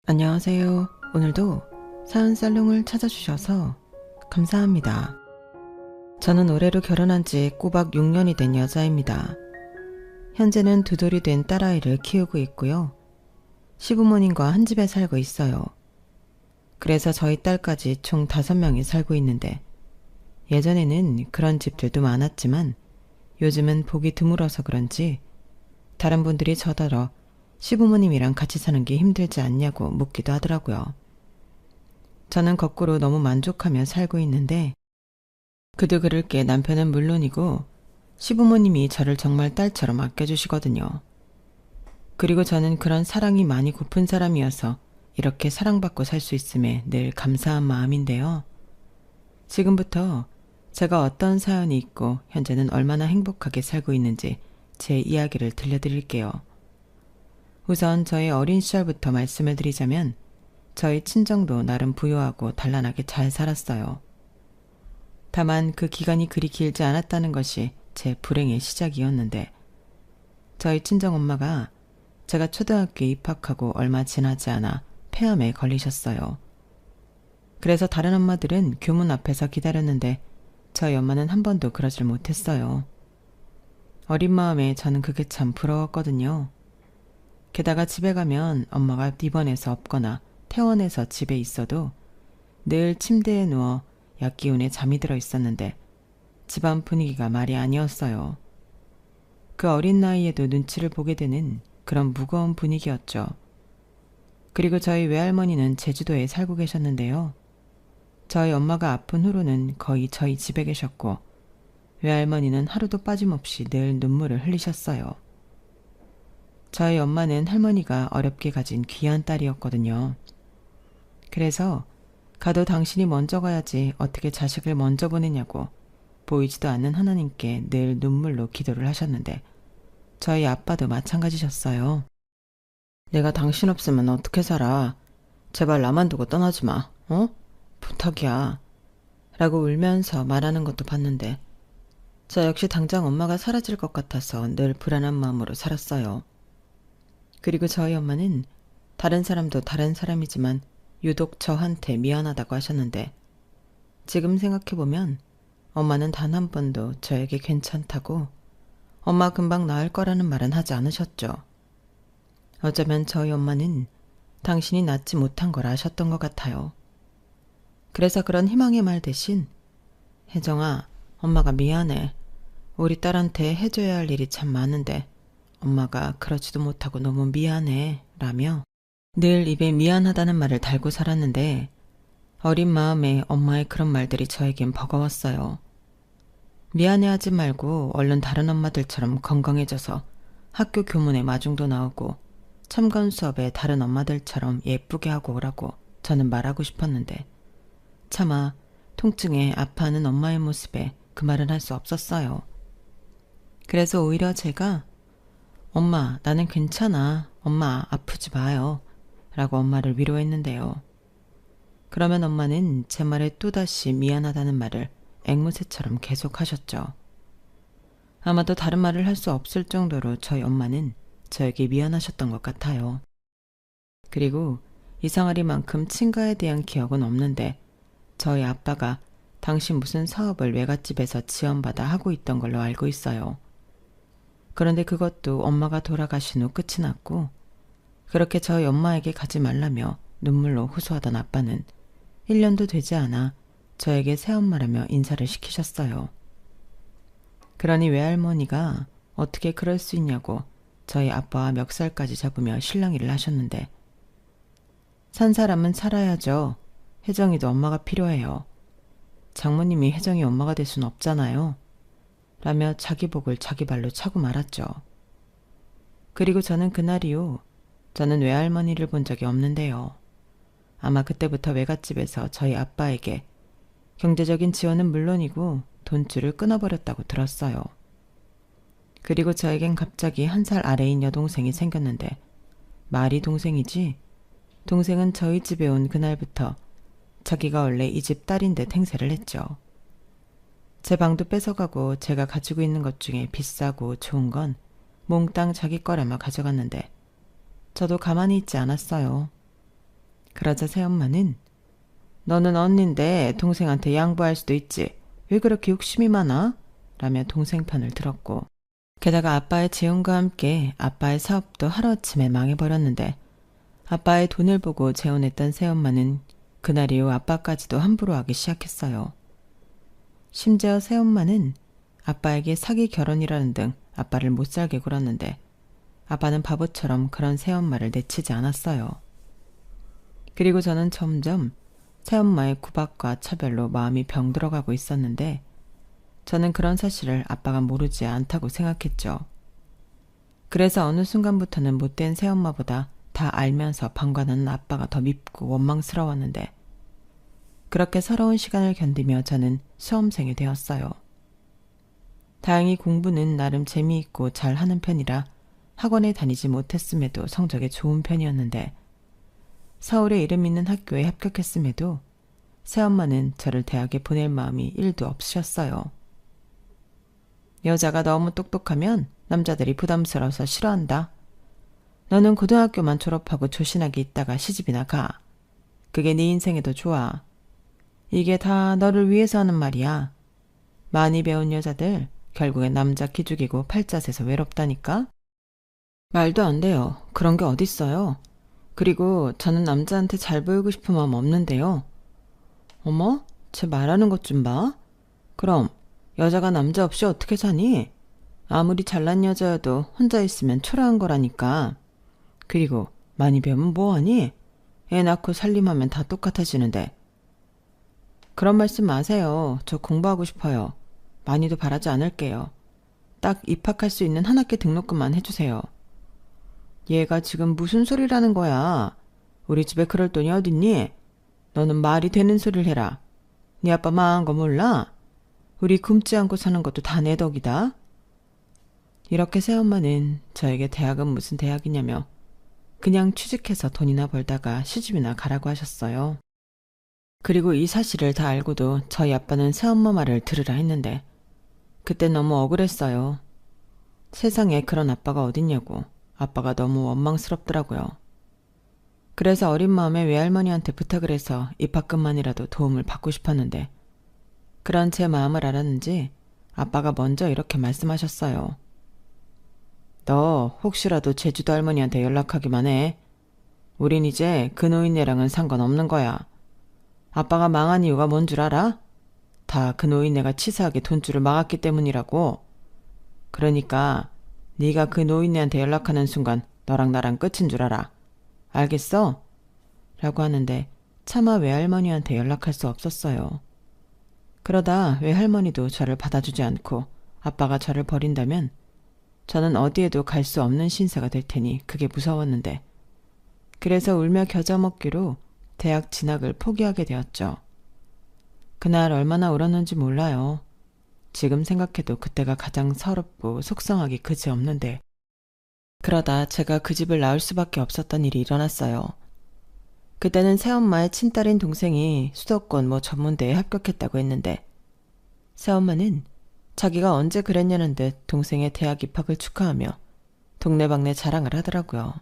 안녕하세요. 오늘도 사연살롱을 찾아주셔서 감사합니다. 저는 올해로 결혼한 지 꼬박 6년이 된 여자입니다. 현재는 두 돌이 된 딸아이를 키우고 있고요. 시부모님과 한 집에 살고 있어요. 그래서 저희 딸까지 총 5명이 살고 있는데 예전에는 그런 집들도 많았지만 요즘은 보기 드물어서 그런지 다른 분들이 저더러 시부모님이랑 같이 사는 게 힘들지 않냐고 묻기도 하더라고요. 저는 거꾸로 너무 만족하며 살고 있는데 그도 그럴 게 남편은 물론이고 시부모님이 저를 정말 딸처럼 아껴주시거든요. 그리고 저는 그런 사랑이 많이 고픈 사람이어서 이렇게 사랑받고 살 수 있음에 늘 감사한 마음인데요. 지금부터 제가 어떤 사연이 있고 현재는 얼마나 행복하게 살고 있는지 제 이야기를 들려드릴게요. 우선 저의 어린 시절부터 말씀을 드리자면 저희 친정도 나름 부유하고 단란하게 잘 살았어요. 다만 그 기간이 그리 길지 않았다는 것이 제 불행의 시작이었는데 저희 친정엄마가 제가 초등학교에 입학하고 얼마 지나지 않아 폐암에 걸리셨어요. 그래서 다른 엄마들은 교문 앞에서 기다렸는데 저희 엄마는 한 번도 그러질 못했어요. 어린 마음에 저는 그게 참 부러웠거든요. 게다가 집에 가면 엄마가 입원해서 없거나 퇴원해서 집에 있어도 늘 침대에 누워 약기운에 잠이 들어 있었는데 집안 분위기가 말이 아니었어요. 그 어린 나이에도 눈치를 보게 되는 그런 무거운 분위기였죠. 그리고 저희 외할머니는 제주도에 살고 계셨는데요. 저희 엄마가 아픈 후로는 거의 저희 집에 계셨고 외할머니는 하루도 빠짐없이 늘 눈물을 흘리셨어요. 저희 엄마는 할머니가 어렵게 가진 귀한 딸이었거든요. 그래서 가도 당신이 먼저 가야지 어떻게 자식을 먼저 보내냐고 보이지도 않는 하나님께 늘 눈물로 기도를 하셨는데 저희 아빠도 마찬가지셨어요. 내가 당신 없으면 어떻게 살아? 제발 나만 두고 떠나지 마. 어? 부탁이야. 라고 울면서 말하는 것도 봤는데 저 역시 당장 엄마가 사라질 것 같아서 늘 불안한 마음으로 살았어요. 그리고 저희 엄마는 다른 사람도 다른 사람이지만 유독 저한테 미안하다고 하셨는데 지금 생각해보면 엄마는 단 한 번도 저에게 괜찮다고 엄마 금방 나을 거라는 말은 하지 않으셨죠. 어쩌면 저희 엄마는 당신이 낫지 못한 걸 아셨던 것 같아요. 그래서 그런 희망의 말 대신 혜정아, 엄마가 미안해. 우리 딸한테 해줘야 할 일이 참 많은데 엄마가 그러지도 못하고 너무 미안해 라며 늘 입에 미안하다는 말을 달고 살았는데 어린 마음에 엄마의 그런 말들이 저에겐 버거웠어요. 미안해하지 말고 얼른 다른 엄마들처럼 건강해져서 학교 교문에 마중도 나오고 첨가원 수업에 다른 엄마들처럼 예쁘게 하고 오라고 저는 말하고 싶었는데 차마 통증에 아파하는 엄마의 모습에 그 말은 할 수 없었어요. 그래서 오히려 제가 엄마, 나는 괜찮아. 엄마, 아프지 마요. 라고 엄마를 위로했는데요. 그러면 엄마는 제 말에 또다시 미안하다는 말을 앵무새처럼 계속 하셨죠. 아마도 다른 말을 할 수 없을 정도로 저희 엄마는 저에게 미안하셨던 것 같아요. 그리고 이상하리만큼 친가에 대한 기억은 없는데 저희 아빠가 당시 무슨 사업을 외갓집에서 지원받아 하고 있던 걸로 알고 있어요. 그런데 그것도 엄마가 돌아가신 후 끝이 났고 그렇게 저희 엄마에게 가지 말라며 눈물로 호소하던 아빠는 1년도 되지 않아 저에게 새엄마라며 인사를 시키셨어요. 그러니 외할머니가 어떻게 그럴 수 있냐고 저희 아빠와 멱살까지 잡으며 실랑이를 하셨는데 산 사람은 살아야죠. 혜정이도 엄마가 필요해요. 장모님이 혜정이 엄마가 될 순 없잖아요. 라며 자기 복을 자기 발로 차고 말았죠. 그리고 저는 그날 이후 저는 외할머니를 본 적이 없는데요. 아마 그때부터 외갓집에서 저희 아빠에게 경제적인 지원은 물론이고 돈줄을 끊어버렸다고 들었어요. 그리고 저에겐 갑자기 1살 아래인 여동생이 생겼는데 말이 동생이지 동생은 저희 집에 온 그날부터 자기가 원래 이 집 딸인 듯 행세를 했죠. 제 방도 뺏어가고 제가 가지고 있는 것 중에 비싸고 좋은 건 몽땅 자기 거라며 가져갔는데 저도 가만히 있지 않았어요. 그러자 새엄마는 너는 언니인데 동생한테 양보할 수도 있지. 왜 그렇게 욕심이 많아? 라며 동생 편을 들었고, 게다가 아빠의 재혼과 함께 아빠의 사업도 하루아침에 망해버렸는데 아빠의 돈을 보고 재혼했던 새엄마는 그날 이후 아빠까지도 함부로 하기 시작했어요. 심지어 새엄마는 아빠에게 사기 결혼이라는 등 아빠를 못살게 굴었는데 아빠는 바보처럼 그런 새엄마를 내치지 않았어요. 그리고 저는 점점 새엄마의 구박과 차별로 마음이 병들어가고 있었는데 저는 그런 사실을 아빠가 모르지 않다고 생각했죠. 그래서 어느 순간부터는 못된 새엄마보다 다 알면서 방관하는 아빠가 더 밉고 원망스러웠는데 그렇게 서러운 시간을 견디며 저는 수험생이 되었어요. 다행히 공부는 나름 재미있고 잘하는 편이라 학원에 다니지 못했음에도 성적이 좋은 편이었는데 서울에 이름 있는 학교에 합격했음에도 새엄마는 저를 대학에 보낼 마음이 1도 없으셨어요. 여자가 너무 똑똑하면 남자들이 부담스러워서 싫어한다. 너는 고등학교만 졸업하고 조신하게 있다가 시집이나 가. 그게 네 인생에도 좋아. 이게 다 너를 위해서 하는 말이야. 많이 배운 여자들 결국엔 남자 기죽이고 팔자세서 외롭다니까? 말도 안 돼요. 그런 게 어딨어요. 그리고 저는 남자한테 잘 보이고 싶은 마음 없는데요. 어머? 쟤 말하는 것 좀 봐. 그럼 여자가 남자 없이 어떻게 사니? 아무리 잘난 여자여도 혼자 있으면 초라한 거라니까. 그리고 많이 배우면 뭐하니? 애 낳고 살림하면 다 똑같아지는데. 그런 말씀 마세요. 저 공부하고 싶어요. 많이도 바라지 않을게요. 딱 입학할 수 있는 한 학기 등록금만 해주세요. 얘가 지금 무슨 소리라는 거야. 우리 집에 그럴 돈이 어딨니? 너는 말이 되는 소리를 해라. 네 아빠 망한 거 몰라? 우리 굶지 않고 사는 것도 다 내 덕이다. 이렇게 새엄마는 저에게 대학은 무슨 대학이냐며 그냥 취직해서 돈이나 벌다가 시집이나 가라고 하셨어요. 그리고 이 사실을 다 알고도 저희 아빠는 새엄마 말을 들으라 했는데 그때 너무 억울했어요. 세상에 그런 아빠가 어딨냐고. 아빠가 너무 원망스럽더라고요. 그래서 어린 마음에 외할머니한테 부탁을 해서 입학금만이라도 도움을 받고 싶었는데 그런 제 마음을 알았는지 아빠가 먼저 이렇게 말씀하셨어요. 너 혹시라도 제주도 할머니한테 연락하기만 해. 우린 이제 그 노인네랑은 상관없는 거야. 아빠가 망한 이유가 뭔 줄 알아? 다 그 노인네가 치사하게 돈줄을 막았기 때문이라고. 그러니까 네가 그 노인네한테 연락하는 순간 너랑 나랑 끝인 줄 알아. 알겠어? 라고 하는데 차마 외할머니한테 연락할 수 없었어요. 그러다 외할머니도 저를 받아주지 않고 아빠가 저를 버린다면 저는 어디에도 갈 수 없는 신세가 될 테니 그게 무서웠는데 그래서 울며 겨자 먹기로 대학 진학을 포기하게 되었죠. 그날 얼마나 울었는지 몰라요. 지금 생각해도 그때가 가장 서럽고 속상하기 그지없는데 그러다 제가 그 집을 나올 수밖에 없었던 일이 일어났어요. 그때는 새엄마의 친딸인 동생이 수도권 전문대에 합격했다고 했는데 새엄마는 자기가 언제 그랬냐는 듯 동생의 대학 입학을 축하하며 동네방네 자랑을 하더라고요.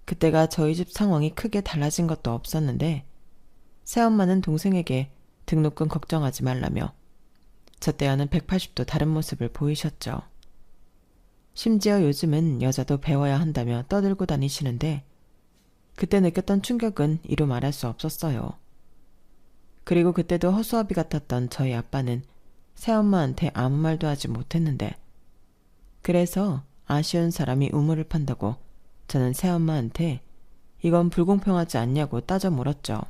그때가 저희 집 상황이 크게 달라진 것도 없었는데 새엄마는 동생에게 등록금 걱정하지 말라며 저 때와는 180도 다른 모습을 보이셨죠. 심지어 요즘은 여자도 배워야 한다며 떠들고 다니시는데 그때 느꼈던 충격은 이루 말할 수 없었어요. 그리고 그때도 허수아비 같았던 저희 아빠는 새엄마한테 아무 말도 하지 못했는데 그래서 아쉬운 사람이 우물을 판다고 저는 새엄마한테 이건 불공평하지 않냐고 따져 물었죠.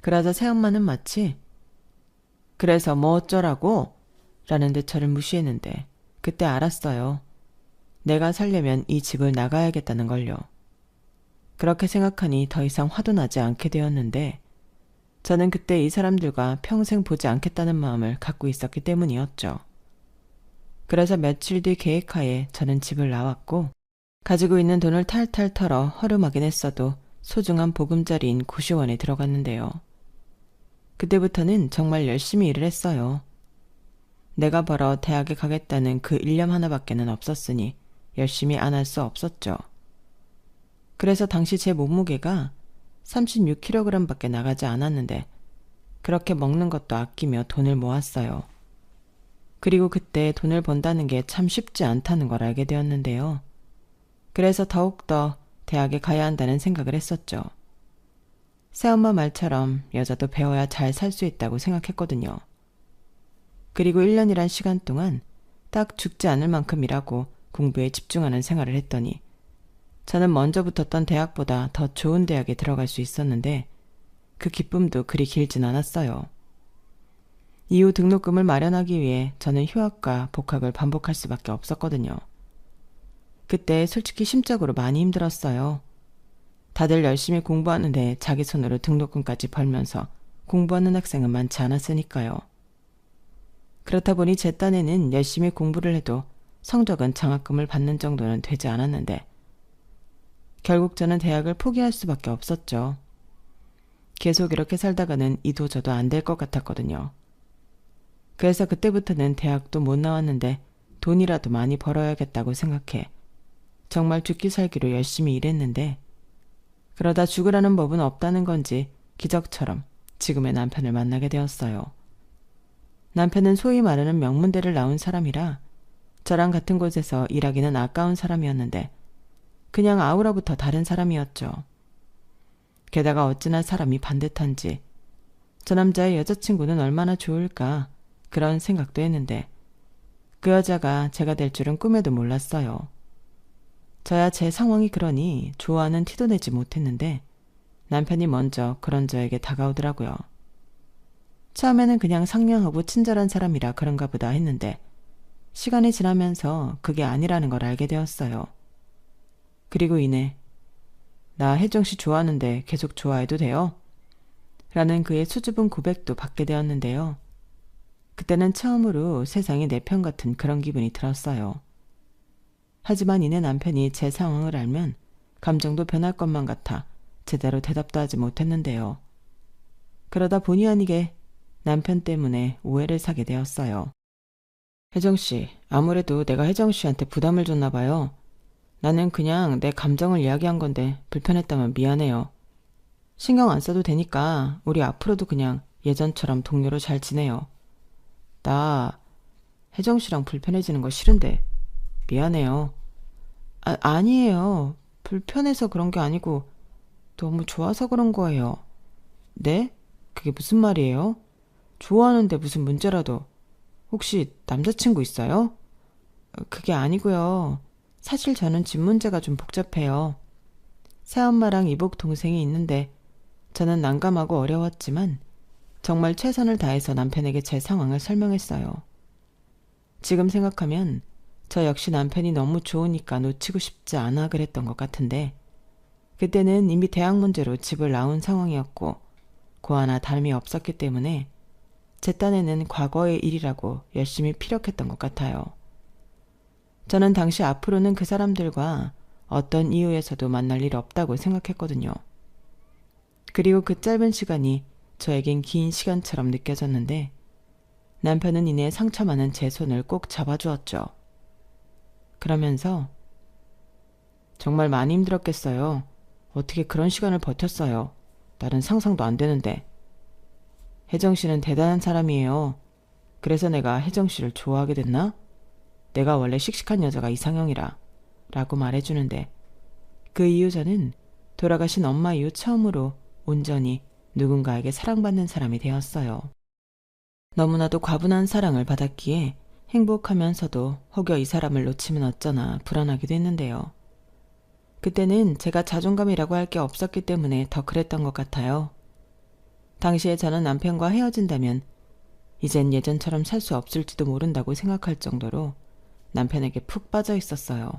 그러자 새엄마는 마치 그래서 뭐 어쩌라고? 라는 듯 저를 무시했는데 그때 알았어요. 내가 살려면 이 집을 나가야겠다는 걸요. 그렇게 생각하니 더 이상 화도 나지 않게 되었는데 저는 그때 이 사람들과 평생 보지 않겠다는 마음을 갖고 있었기 때문이었죠. 그래서 며칠 뒤 계획하에 저는 집을 나왔고 가지고 있는 돈을 탈탈 털어 허름하긴 했어도 소중한 보금자리인 고시원에 들어갔는데요. 그때부터는 정말 열심히 일을 했어요. 내가 벌어 대학에 가겠다는 그 일념 하나밖에는 없었으니 열심히 안 할 수 없었죠. 그래서 당시 제 몸무게가 36kg밖에 나가지 않았는데 그렇게 먹는 것도 아끼며 돈을 모았어요. 그리고 그때 돈을 번다는 게 참 쉽지 않다는 걸 알게 되었는데요. 그래서 더욱더 대학에 가야 한다는 생각을 했었죠. 새엄마 말처럼 여자도 배워야 잘 살 수 있다고 생각했거든요. 그리고 1년이란 시간 동안 딱 죽지 않을 만큼 일하고 공부에 집중하는 생활을 했더니 저는 먼저 붙었던 대학보다 더 좋은 대학에 들어갈 수 있었는데 그 기쁨도 그리 길진 않았어요. 이후 등록금을 마련하기 위해 저는 휴학과 복학을 반복할 수밖에 없었거든요. 그때 솔직히 심적으로 많이 힘들었어요. 다들 열심히 공부하는데 자기 손으로 등록금까지 벌면서 공부하는 학생은 많지 않았으니까요. 그렇다 보니 제 딴에는 열심히 공부를 해도 성적은 장학금을 받는 정도는 되지 않았는데 결국 저는 대학을 포기할 수밖에 없었죠. 계속 이렇게 살다가는 이도 저도 안 될 것 같았거든요. 그래서 그때부터는 대학도 못 나왔는데 돈이라도 많이 벌어야겠다고 생각해 정말 죽기 살기로 열심히 일했는데 그러다 죽으라는 법은 없다는 건지 기적처럼 지금의 남편을 만나게 되었어요. 남편은 소위 말하는 명문대를 나온 사람이라 저랑 같은 곳에서 일하기는 아까운 사람이었는데 그냥 아우라부터 다른 사람이었죠. 게다가 어찌나 사람이 반듯한지 저 남자의 여자친구는 얼마나 좋을까 그런 생각도 했는데 그 여자가 제가 될 줄은 꿈에도 몰랐어요. 저야 제 상황이 그러니 좋아하는 티도 내지 못했는데 남편이 먼저 그런 저에게 다가오더라고요. 처음에는 그냥 상냥하고 친절한 사람이라 그런가 보다 했는데 시간이 지나면서 그게 아니라는 걸 알게 되었어요. 그리고 이내 나 혜정씨 좋아하는데 계속 좋아해도 돼요? 라는 그의 수줍은 고백도 받게 되었는데요. 그때는 처음으로 세상이 내 편 같은 그런 기분이 들었어요. 하지만 이내 남편이 제 상황을 알면 감정도 변할 것만 같아 제대로 대답도 하지 못했는데요. 그러다 본의 아니게 남편 때문에 오해를 사게 되었어요. 혜정씨, 아무래도 내가 혜정씨한테 부담을 줬나 봐요. 나는 그냥 내 감정을 이야기한 건데 불편했다면 미안해요. 신경 안 써도 되니까 우리 앞으로도 그냥 예전처럼 동료로 잘 지내요. 나 혜정씨랑 불편해지는 거 싫은데 미안해요. 아니에요. 불편해서 그런 게 아니고 너무 좋아서 그런 거예요. 네? 그게 무슨 말이에요? 좋아하는데 무슨 문제라도. 혹시 남자친구 있어요? 그게 아니고요. 사실 저는 집 문제가 좀 복잡해요. 새엄마랑 이복 동생이 있는데 저는 난감하고 어려웠지만 정말 최선을 다해서 남편에게 제 상황을 설명했어요. 지금 생각하면 저 역시 남편이 너무 좋으니까 놓치고 싶지 않아 그랬던 것 같은데 그때는 이미 대학 문제로 집을 나온 상황이었고 고 하나 다름이 없었기 때문에 제 딴에는 과거의 일이라고 열심히 피력했던 것 같아요. 저는 당시 앞으로는 그 사람들과 어떤 이유에서도 만날 일 없다고 생각했거든요. 그리고 그 짧은 시간이 저에겐 긴 시간처럼 느껴졌는데 남편은 이내 상처 많은 제 손을 꼭 잡아주었죠. 그러면서 정말 많이 힘들었겠어요. 어떻게 그런 시간을 버텼어요. 나는 상상도 안 되는데. 혜정씨는 대단한 사람이에요. 그래서 내가 혜정씨를 좋아하게 됐나? 내가 원래 씩씩한 여자가 이상형이라 라고 말해주는데 그 이후 저는 돌아가신 엄마 이후 처음으로 온전히 누군가에게 사랑받는 사람이 되었어요. 너무나도 과분한 사랑을 받았기에 행복하면서도 혹여 이 사람을 놓치면 어쩌나 불안하기도 했는데요. 그때는 제가 자존감이라고 할 게 없었기 때문에 더 그랬던 것 같아요. 당시에 저는 남편과 헤어진다면 이젠 예전처럼 살 수 없을지도 모른다고 생각할 정도로 남편에게 푹 빠져 있었어요.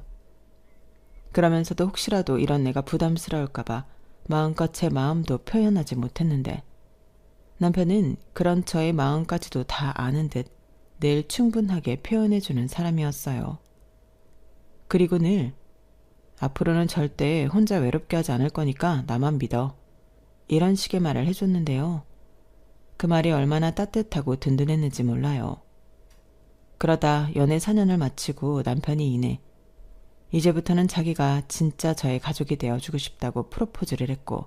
그러면서도 혹시라도 이런 내가 부담스러울까봐 마음껏 제 마음도 표현하지 못했는데 남편은 그런 저의 마음까지도 다 아는 듯 늘 충분하게 표현해주는 사람이었어요. 그리고 늘 앞으로는 절대 혼자 외롭게 하지 않을 거니까 나만 믿어. 이런 식의 말을 해줬는데요. 그 말이 얼마나 따뜻하고 든든했는지 몰라요. 그러다 연애 4년을 마치고 남편이 이내 이제부터는 자기가 진짜 저의 가족이 되어주고 싶다고 프로포즈를 했고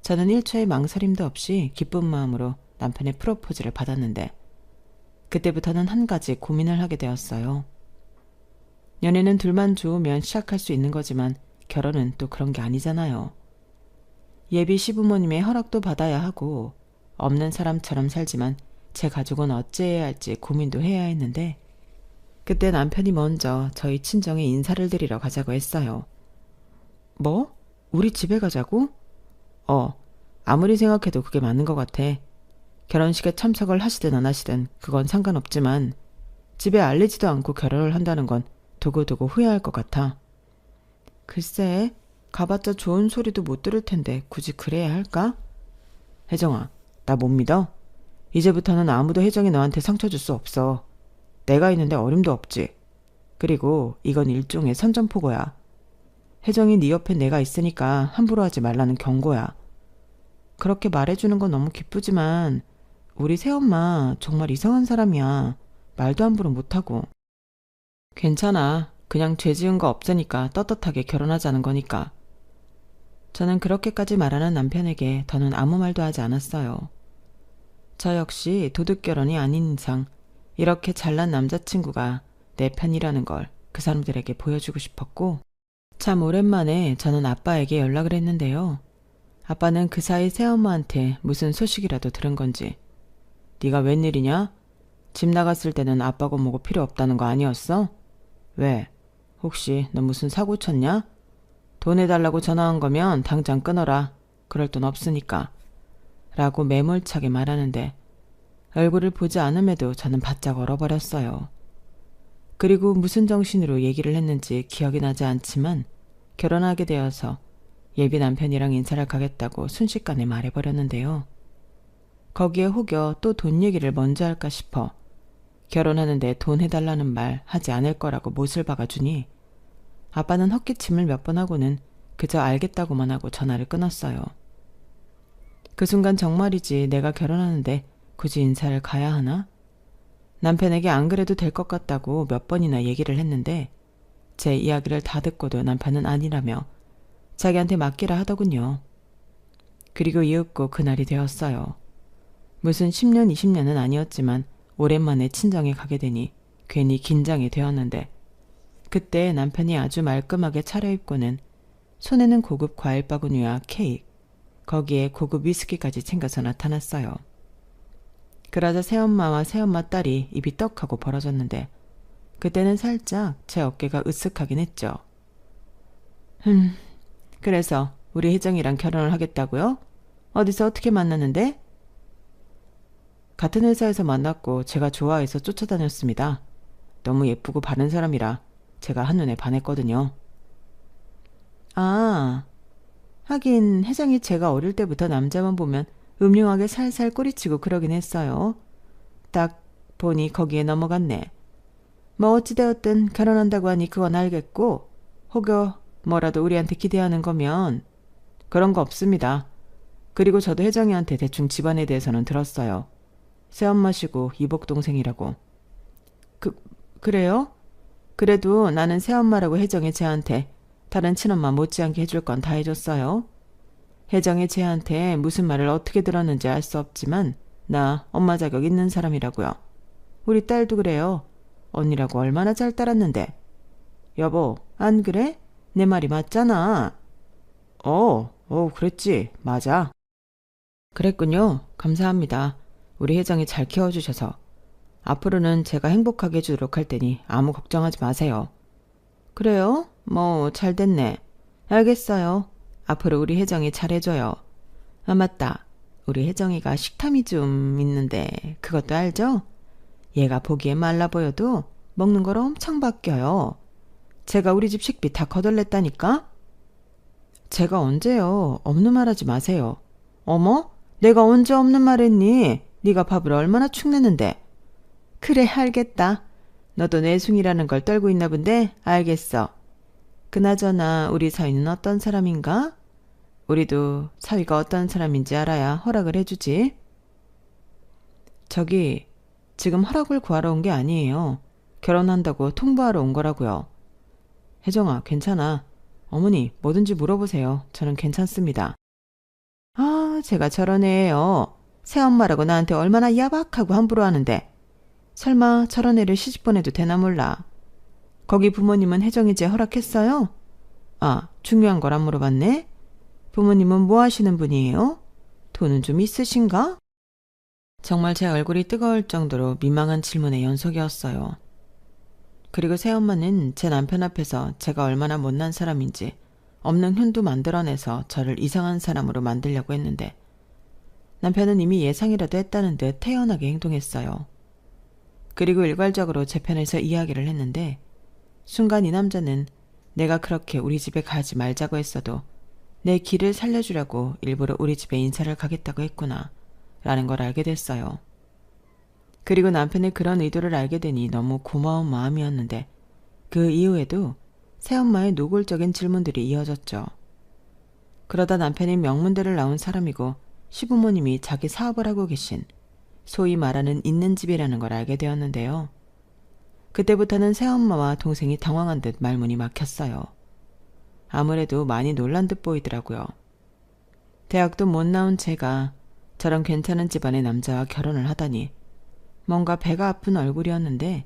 저는 1초의 망설임도 없이 기쁜 마음으로 남편의 프로포즈를 받았는데 그때부터는 한 가지 고민을 하게 되었어요. 연애는 둘만 좋으면 시작할 수 있는 거지만 결혼은 또 그런 게 아니잖아요. 예비 시부모님의 허락도 받아야 하고 없는 사람처럼 살지만 제 가족은 어찌해야 할지 고민도 해야 했는데 그때 남편이 먼저 저희 친정에 인사를 드리러 가자고 했어요. 뭐? 우리 집에 가자고? 아무리 생각해도 그게 맞는 것 같아. 결혼식에 참석을 하시든 안 하시든 그건 상관없지만 집에 알리지도 않고 결혼을 한다는 건 두고두고 후회할 것 같아. 글쎄, 가봤자 좋은 소리도 못 들을 텐데 굳이 그래야 할까? 혜정아, 나 못 믿어? 이제부터는 아무도 혜정이 너한테 상처 줄 수 없어. 내가 있는데 어림도 없지. 그리고 이건 일종의 선전포고야. 혜정이 네 옆에 내가 있으니까 함부로 하지 말라는 경고야. 그렇게 말해주는 건 너무 기쁘지만 우리 새엄마 정말 이상한 사람이야. 말도 함부로 못하고. 괜찮아. 그냥 죄 지은 거 없으니까 떳떳하게 결혼하자는 거니까. 저는 그렇게까지 말하는 남편에게 더는 아무 말도 하지 않았어요. 저 역시 도둑결혼이 아닌 이상 이렇게 잘난 남자친구가 내 편이라는 걸 그 사람들에게 보여주고 싶었고 참 오랜만에 저는 아빠에게 연락을 했는데요. 아빠는 그 사이 새엄마한테 무슨 소식이라도 들은 건지 네가 웬일이냐? 집 나갔을 때는 아빠고 뭐고 필요 없다는 거 아니었어? 왜? 혹시 너 무슨 사고 쳤냐? 돈 해달라고 전화한 거면 당장 끊어라. 그럴 돈 없으니까. 라고 매몰차게 말하는데 얼굴을 보지 않음에도 저는 바짝 얼어버렸어요. 그리고 무슨 정신으로 얘기를 했는지 기억이 나지 않지만 결혼하게 되어서 예비 남편이랑 인사를 가겠다고 순식간에 말해버렸는데요. 거기에 혹여 또 돈 얘기를 먼저 할까 싶어 결혼하는데 돈 해달라는 말 하지 않을 거라고 못을 박아주니 아빠는 헛기침을 몇 번 하고는 그저 알겠다고만 하고 전화를 끊었어요. 그 순간 정말이지 내가 결혼하는데 굳이 인사를 가야 하나? 남편에게 안 그래도 될 것 같다고 몇 번이나 얘기를 했는데 제 이야기를 다 듣고도 남편은 아니라며 자기한테 맡기라 하더군요. 그리고 이윽고 그날이 되었어요. 무슨 10년, 20년은 아니었지만 오랜만에 친정에 가게 되니 괜히 긴장이 되었는데 그때 남편이 아주 말끔하게 차려입고는 손에는 고급 과일 바구니와 케이크, 거기에 고급 위스키까지 챙겨서 나타났어요. 그러자 새엄마와 새엄마 딸이 입이 떡하고 벌어졌는데 그때는 살짝 제 어깨가 으쓱하긴 했죠. 그래서 우리 혜정이랑 결혼을 하겠다고요? 어디서 어떻게 만났는데? 같은 회사에서 만났고 제가 좋아해서 쫓아다녔습니다. 너무 예쁘고 바른 사람이라 제가 한눈에 반했거든요. 아, 하긴 혜정이 제가 어릴 때부터 남자만 보면 음흉하게 살살 꼬리치고 그러긴 했어요. 딱 보니 거기에 넘어갔네. 뭐 어찌되었든 결혼한다고 하니 그건 알겠고 혹여 뭐라도 우리한테 기대하는 거면 그런 거 없습니다. 그리고 저도 혜정이한테 대충 집안에 대해서는 들었어요. 새엄마시고 이복동생이라고. 그래요? 그래도 나는 새엄마라고 혜정이 쟤한테 다른 친엄마 못지않게 해줄 건 다 해줬어요. 혜정이 쟤한테 무슨 말을 어떻게 들었는지 알 수 없지만 나 엄마 자격 있는 사람이라고요. 우리 딸도 그래요. 언니라고 얼마나 잘 따랐는데. 여보, 안 그래? 내 말이 맞잖아. 그랬지. 맞아. 그랬군요. 감사합니다. 우리 혜정이 잘 키워주셔서. 앞으로는 제가 행복하게 해주도록 할 테니 아무 걱정하지 마세요. 그래요? 뭐 잘 됐네. 알겠어요. 앞으로 우리 혜정이 잘해줘요. 아 맞다. 우리 혜정이가 식탐이 좀 있는데 그것도 알죠? 얘가 보기에 말라 보여도 먹는 걸 엄청 바뀌어요. 제가 우리 집 식비 다 거덜냈다니까? 제가 언제요? 없는 말 하지 마세요. 어머? 내가 언제 없는 말 했니? 네가 밥을 얼마나 축내는데. 그래 알겠다. 너도 내숭이라는 걸 떨고 있나 본데 알겠어. 그나저나 우리 사위는 어떤 사람인가? 우리도 사위가 어떤 사람인지 알아야 허락을 해주지. 저기 지금 허락을 구하러 온 게 아니에요. 결혼한다고 통보하러 온 거라고요. 혜정아 괜찮아. 어머니 뭐든지 물어보세요. 저는 괜찮습니다. 아, 제가 저런 애예요. 새엄마라고 나한테 얼마나 야박하고 함부로 하는데. 설마 저런 애를 시집 보내도 되나 몰라. 거기 부모님은 혜정이제 허락했어요? 아, 중요한 걸 안 물어봤네. 부모님은 뭐 하시는 분이에요? 돈은 좀 있으신가? 정말 제 얼굴이 뜨거울 정도로 민망한 질문의 연속이었어요. 그리고 새엄마는 제 남편 앞에서 제가 얼마나 못난 사람인지 없는 흉도 만들어내서 저를 이상한 사람으로 만들려고 했는데 남편은 이미 예상이라도 했다는 듯 태연하게 행동했어요. 그리고 일괄적으로 제 편에서 이야기를 했는데 순간 이 남자는 내가 그렇게 우리 집에 가지 말자고 했어도 내 길을 살려주려고 일부러 우리 집에 인사를 가겠다고 했구나 라는 걸 알게 됐어요. 그리고 남편의 그런 의도를 알게 되니 너무 고마운 마음이었는데 그 이후에도 새엄마의 노골적인 질문들이 이어졌죠. 그러다 남편이 명문대를 나온 사람이고 시부모님이 자기 사업을 하고 계신 소위 말하는 있는 집이라는 걸 알게 되었는데요. 그때부터는 새엄마와 동생이 당황한 듯 말문이 막혔어요. 아무래도 많이 놀란 듯 보이더라고요. 대학도 못 나온 제가 저런 괜찮은 집안의 남자와 결혼을 하다니 뭔가 배가 아픈 얼굴이었는데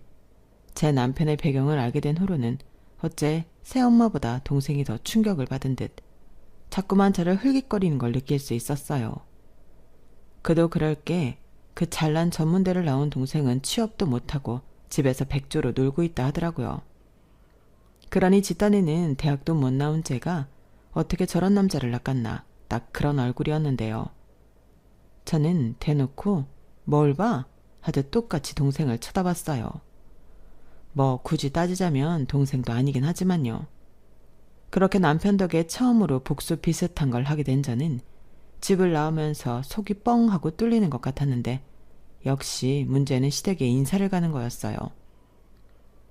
제 남편의 배경을 알게 된 후로는 어째 새엄마보다 동생이 더 충격을 받은 듯 자꾸만 저를 흘깃거리는 걸 느낄 수 있었어요. 그도 그럴 게 그 잘난 전문대를 나온 동생은 취업도 못하고 집에서 백조로 놀고 있다 하더라고요. 그러니 집단에는 대학도 못 나온 제가 어떻게 저런 남자를 낚았나 딱 그런 얼굴이었는데요. 저는 대놓고 뭘 봐? 하듯 똑같이 동생을 쳐다봤어요. 뭐 굳이 따지자면 동생도 아니긴 하지만요. 그렇게 남편 덕에 처음으로 복수 비슷한 걸 하게 된 저는 집을 나오면서 속이 뻥 하고 뚫리는 것 같았는데 역시 문제는 시댁에 인사를 가는 거였어요.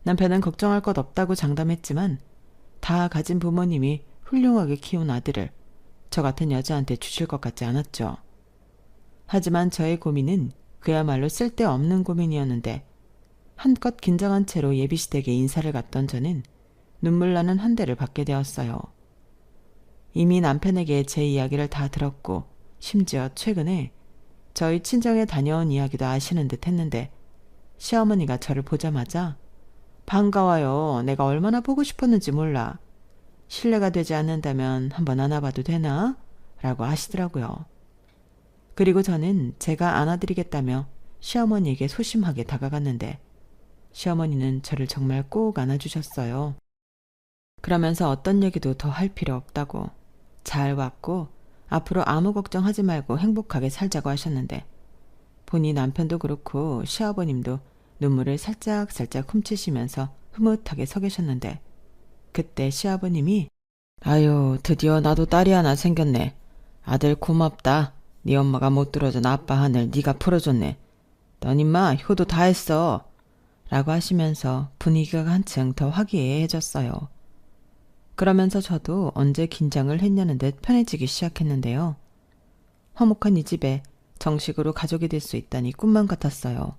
남편은 걱정할 것 없다고 장담했지만 다 가진 부모님이 훌륭하게 키운 아들을 저 같은 여자한테 주실 것 같지 않았죠. 하지만 저의 고민은 그야말로 쓸데없는 고민이었는데 한껏 긴장한 채로 예비시댁에 인사를 갔던 저는 눈물 나는 한 대를 받게 되었어요. 이미 남편에게 제 이야기를 다 들었고 심지어 최근에 저희 친정에 다녀온 이야기도 아시는 듯 했는데 시어머니가 저를 보자마자 반가워요. 내가 얼마나 보고 싶었는지 몰라. 실례가 되지 않는다면 한번 안아봐도 되나? 라고 하시더라고요. 그리고 저는 제가 안아드리겠다며 시어머니에게 소심하게 다가갔는데 시어머니는 저를 정말 꼭 안아주셨어요. 그러면서 어떤 얘기도 더 할 필요 없다고 잘 왔고 앞으로 아무 걱정하지 말고 행복하게 살자고 하셨는데 보니 남편도 그렇고 시아버님도 눈물을 살짝살짝 훔치시면서 흐뭇하게 서 계셨는데 그때 시아버님이 아유 드디어 나도 딸이 하나 생겼네. 아들 고맙다. 네 엄마가 못 들어준 아빠 하늘 네가 풀어줬네. 넌 임마 효도 다 했어. 라고 하시면서 분위기가 한층 더 화기애애해졌어요. 그러면서 저도 언제 긴장을 했냐는 듯 편해지기 시작했는데요. 화목한 이 집에 정식으로 가족이 될 수 있다니 꿈만 같았어요.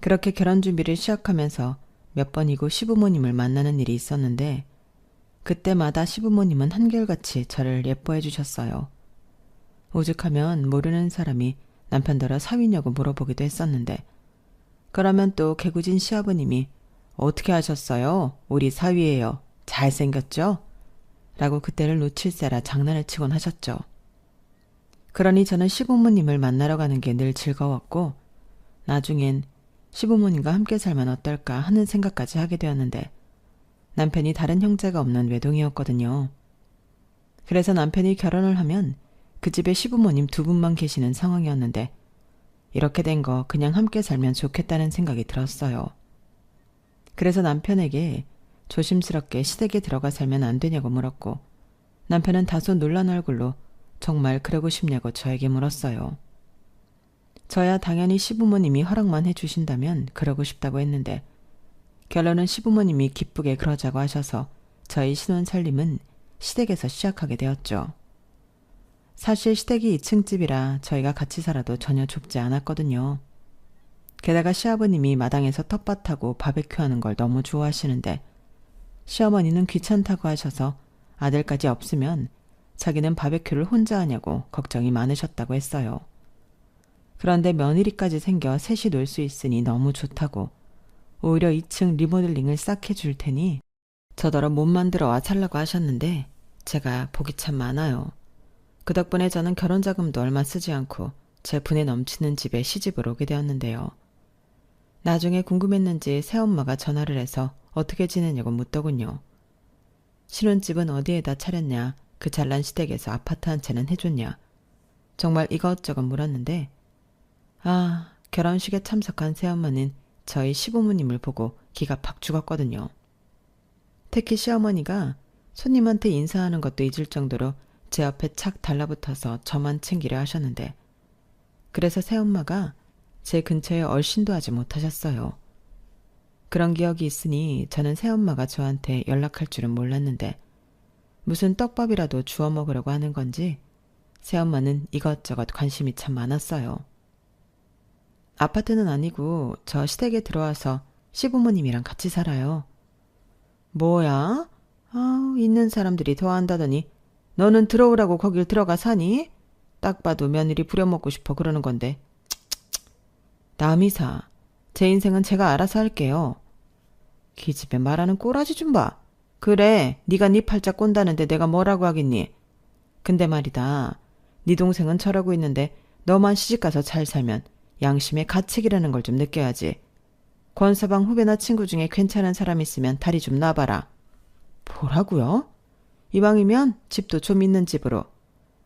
그렇게 결혼 준비를 시작하면서 몇 번이고 시부모님을 만나는 일이 있었는데 그때마다 시부모님은 한결같이 저를 예뻐해 주셨어요. 오죽하면 모르는 사람이 남편더러 사위냐고 물어보기도 했었는데 그러면 또 개구진 시아버님이 어떻게 하셨어요? 우리 사위예요. 잘생겼죠? 라고 그때를 놓칠세라 장난을 치곤 하셨죠. 그러니 저는 시부모님을 만나러 가는 게 늘 즐거웠고 나중엔 시부모님과 함께 살면 어떨까 하는 생각까지 하게 되었는데 남편이 다른 형제가 없는 외동이었거든요. 그래서 남편이 결혼을 하면 그 집에 시부모님 두 분만 계시는 상황이었는데 이렇게 된 거 그냥 함께 살면 좋겠다는 생각이 들었어요. 그래서 남편에게 조심스럽게 시댁에 들어가 살면 안 되냐고 물었고 남편은 다소 놀란 얼굴로 정말 그러고 싶냐고 저에게 물었어요. 저야 당연히 시부모님이 허락만 해주신다면 그러고 싶다고 했는데 결론은 시부모님이 기쁘게 그러자고 하셔서 저희 신혼 살림은 시댁에서 시작하게 되었죠. 사실 시댁이 2층 집이라 저희가 같이 살아도 전혀 좁지 않았거든요. 게다가 시아버님이 마당에서 텃밭하고 바베큐하는 걸 너무 좋아하시는데 시어머니는 귀찮다고 하셔서 아들까지 없으면 자기는 바베큐를 혼자 하냐고 걱정이 많으셨다고 했어요. 그런데 며느리까지 생겨 셋이 놀 수 있으니 너무 좋다고 오히려 2층 리모델링을 싹 해줄 테니 저더러 못 만들어 와 살라고 하셨는데 제가 복이 참 많아요. 그 덕분에 저는 결혼자금도 얼마 쓰지 않고 제 분에 넘치는 집에 시집을 오게 되었는데요. 나중에 궁금했는지 새엄마가 전화를 해서 어떻게 지내냐고 묻더군요. 신혼집은 어디에다 차렸냐, 그 잘난 시댁에서 아파트 한 채는 해줬냐, 정말 이것저것 물었는데 결혼식에 참석한 새엄마는 저희 시부모님을 보고 기가 팍 죽었거든요. 특히 시어머니가 손님한테 인사하는 것도 잊을 정도로 제 옆에 착 달라붙어서 저만 챙기려 하셨는데 그래서 새엄마가 제 근처에 얼씬도 하지 못하셨어요. 그런 기억이 있으니 저는 새엄마가 저한테 연락할 줄은 몰랐는데 무슨 떡밥이라도 주워 먹으려고 하는 건지 새엄마는 이것저것 관심이 참 많았어요. 아파트는 아니고 저 시댁에 들어와서 시부모님이랑 같이 살아요. 뭐야? 있는 사람들이 더 한다더니 너는 들어오라고 거길 들어가 사니? 딱 봐도 며느리 부려먹고 싶어 그러는 건데. 남이사, 제 인생은 제가 알아서 할게요. 기집애 말하는 꼬라지 좀 봐. 그래, 네가 네 팔자 꼰다는데 내가 뭐라고 하겠니? 근데 말이다. 네 동생은 저러고 있는데 너만 시집가서 잘 살면 양심의 가책이라는 걸 좀 느껴야지. 권서방 후배나 친구 중에 괜찮은 사람 있으면 다리 좀 놔봐라. 뭐라고요? 이왕이면 집도 좀 있는 집으로.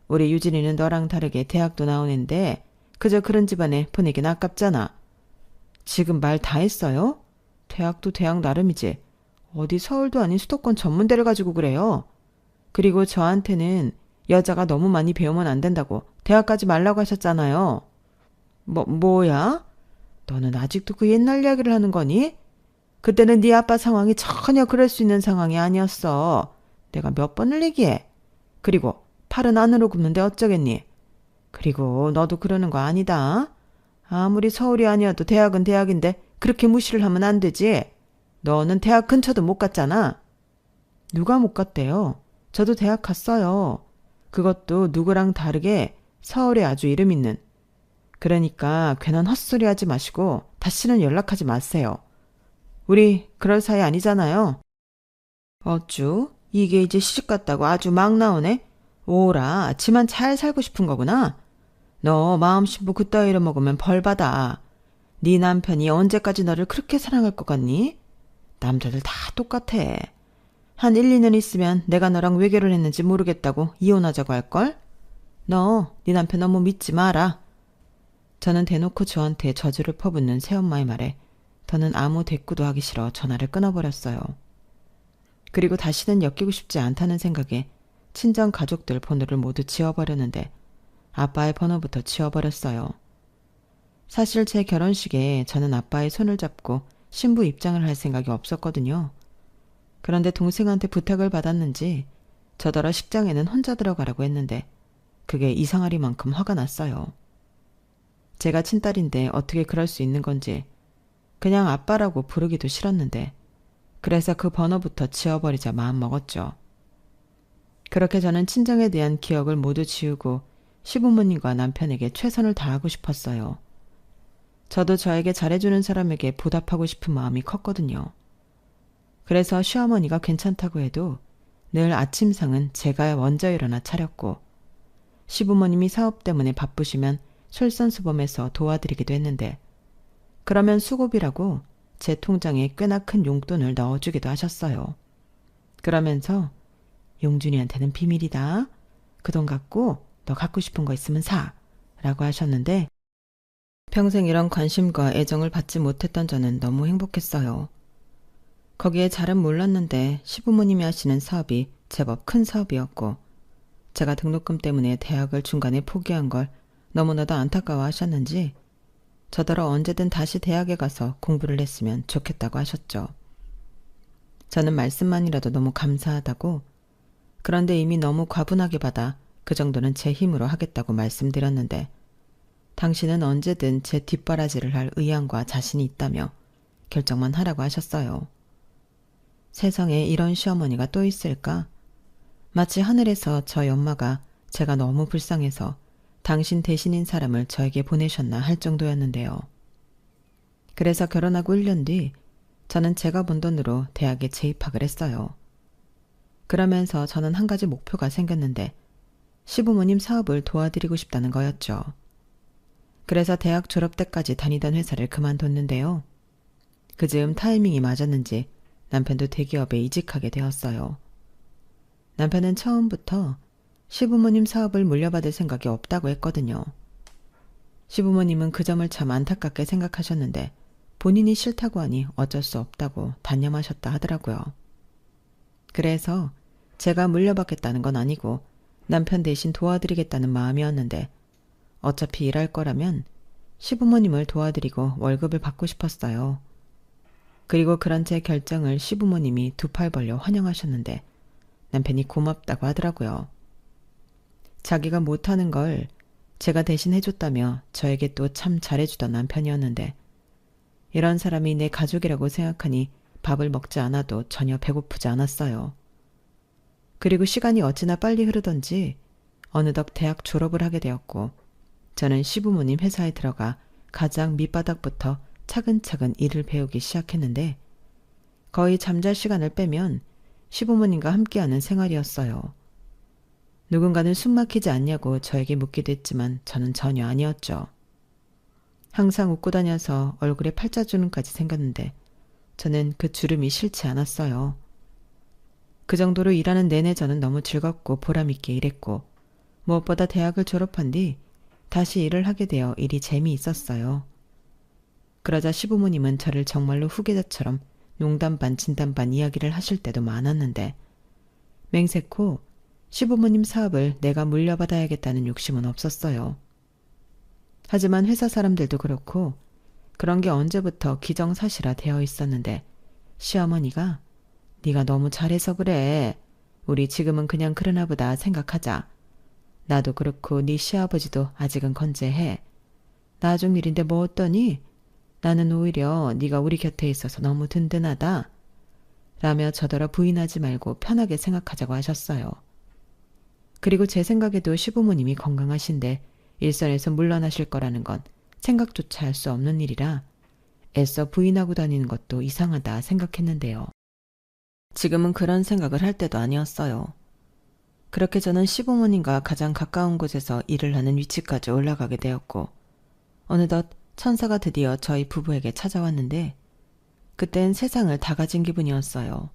우리 유진이는 너랑 다르게 대학도 나오는데 그저 그런 집안에 보내긴 아깝잖아. 지금 말 다 했어요? 대학도 대학 나름이지. 어디 서울도 아닌 수도권 전문대를 가지고 그래요. 그리고 저한테는 여자가 너무 많이 배우면 안 된다고 대학 가지 말라고 하셨잖아요. 뭐야? 너는 아직도 그 옛날 이야기를 하는 거니? 그때는 네 아빠 상황이 전혀 그럴 수 있는 상황이 아니었어. 내가 몇 번을 얘기해. 그리고 팔은 안으로 굽는데 어쩌겠니? 그리고 너도 그러는 거 아니다. 아무리 서울이 아니어도 대학은 대학인데 그렇게 무시를 하면 안 되지. 너는 대학 근처도 못 갔잖아. 누가 못 갔대요? 저도 대학 갔어요. 그것도 누구랑 다르게 서울에 아주 이름 있는. 그러니까 괜한 헛소리 하지 마시고 다시는 연락하지 마세요. 우리 그럴 사이 아니잖아요. 어쭈? 이게 이제 시집갔다고 아주 막 나오네? 오라, 지만 잘 살고 싶은 거구나. 너 마음 신부 그따위로 먹으면 벌 받아. 네 남편이 언제까지 너를 그렇게 사랑할 것 같니? 남자들 다 똑같아. 한 1, 2년 있으면 내가 너랑 왜 결혼했는지 모르겠다고 이혼하자고 할걸? 너, 네 남편 너무 믿지 마라. 저는 대놓고 저한테 저주를 퍼붓는 새엄마의 말에 더는 아무 대꾸도 하기 싫어 전화를 끊어버렸어요. 그리고 다시는 엮이고 싶지 않다는 생각에 친정 가족들 번호를 모두 지워버렸는데 아빠의 번호부터 지워버렸어요. 사실 제 결혼식에 저는 아빠의 손을 잡고 신부 입장을 할 생각이 없었거든요. 그런데 동생한테 부탁을 받았는지 저더러 식장에는 혼자 들어가라고 했는데 그게 이상하리만큼 화가 났어요. 제가 친딸인데 어떻게 그럴 수 있는 건지 그냥 아빠라고 부르기도 싫었는데 그래서 그 번호부터 지워버리자 마음먹었죠. 그렇게 저는 친정에 대한 기억을 모두 지우고 시부모님과 남편에게 최선을 다하고 싶었어요. 저도 저에게 잘해주는 사람에게 보답하고 싶은 마음이 컸거든요. 그래서 시어머니가 괜찮다고 해도 늘 아침상은 제가 먼저 일어나 차렸고 시부모님이 사업 때문에 바쁘시면 솔선수범해서 도와드리기도 했는데 그러면 수고비라고 제 통장에 꽤나 큰 용돈을 넣어주기도 하셨어요. 그러면서 용준이한테는 비밀이다. 그 돈 갖고 너 갖고 싶은 거 있으면 사. 라고 하셨는데 평생 이런 관심과 애정을 받지 못했던 저는 너무 행복했어요. 거기에 잘은 몰랐는데 시부모님이 하시는 사업이 제법 큰 사업이었고 제가 등록금 때문에 대학을 중간에 포기한 걸 너무나도 안타까워 하셨는지 저더러 언제든 다시 대학에 가서 공부를 했으면 좋겠다고 하셨죠. 저는 말씀만이라도 너무 감사하다고 그런데 이미 너무 과분하게 받아 그 정도는 제 힘으로 하겠다고 말씀드렸는데 당신은 언제든 제 뒷바라지를 할 의향과 자신이 있다며 결정만 하라고 하셨어요. 세상에 이런 시어머니가 또 있을까? 마치 하늘에서 저희 엄마가 제가 너무 불쌍해서 당신 대신인 사람을 저에게 보내셨나 할 정도였는데요. 그래서 결혼하고 1년 뒤 저는 제가 번 돈으로 대학에 재입학을 했어요. 그러면서 저는 한 가지 목표가 생겼는데 시부모님 사업을 도와드리고 싶다는 거였죠. 그래서 대학 졸업 때까지 다니던 회사를 그만뒀는데요. 그 즈음 타이밍이 맞았는지 남편도 대기업에 이직하게 되었어요. 남편은 처음부터 시부모님 사업을 물려받을 생각이 없다고 했거든요. 시부모님은 그 점을 참 안타깝게 생각하셨는데 본인이 싫다고 하니 어쩔 수 없다고 단념하셨다 하더라고요. 그래서 제가 물려받겠다는 건 아니고 남편 대신 도와드리겠다는 마음이었는데 어차피 일할 거라면 시부모님을 도와드리고 월급을 받고 싶었어요. 그리고 그런 제 결정을 시부모님이 두 팔 벌려 환영하셨는데 남편이 고맙다고 하더라고요. 자기가 못하는 걸 제가 대신 해줬다며 저에게 또 참 잘해주던 남편이었는데 이런 사람이 내 가족이라고 생각하니 밥을 먹지 않아도 전혀 배고프지 않았어요. 그리고 시간이 어찌나 빨리 흐르던지 어느덧 대학 졸업을 하게 되었고 저는 시부모님 회사에 들어가 가장 밑바닥부터 차근차근 일을 배우기 시작했는데 거의 잠잘 시간을 빼면 시부모님과 함께하는 생활이었어요. 누군가는 숨 막히지 않냐고 저에게 묻기도 했지만 저는 전혀 아니었죠. 항상 웃고 다녀서 얼굴에 팔자주름까지 생겼는데 저는 그 주름이 싫지 않았어요. 그 정도로 일하는 내내 저는 너무 즐겁고 보람있게 일했고 무엇보다 대학을 졸업한 뒤 다시 일을 하게 되어 일이 재미있었어요. 그러자 시부모님은 저를 정말로 후계자처럼 농담 반 진담 반 이야기를 하실 때도 많았는데 맹세코 시부모님 사업을 내가 물려받아야겠다는 욕심은 없었어요. 하지만 회사 사람들도 그렇고 그런 게 언제부터 기정사실화 되어 있었는데 시어머니가 네가 너무 잘해서 그래. 우리 지금은 그냥 그러나 보다 생각하자. 나도 그렇고 네 시아버지도 아직은 건재해. 나중 일인데 뭐 어떠니? 나는 오히려 네가 우리 곁에 있어서 너무 든든하다. 라며 저더러 부인하지 말고 편하게 생각하자고 하셨어요. 그리고 제 생각에도 시부모님이 건강하신데 일선에서 물러나실 거라는 건 생각조차 할 수 없는 일이라 애써 부인하고 다니는 것도 이상하다 생각했는데요. 지금은 그런 생각을 할 때도 아니었어요. 그렇게 저는 시부모님과 가장 가까운 곳에서 일을 하는 위치까지 올라가게 되었고 어느덧 천사가 드디어 저희 부부에게 찾아왔는데 그땐 세상을 다 가진 기분이었어요.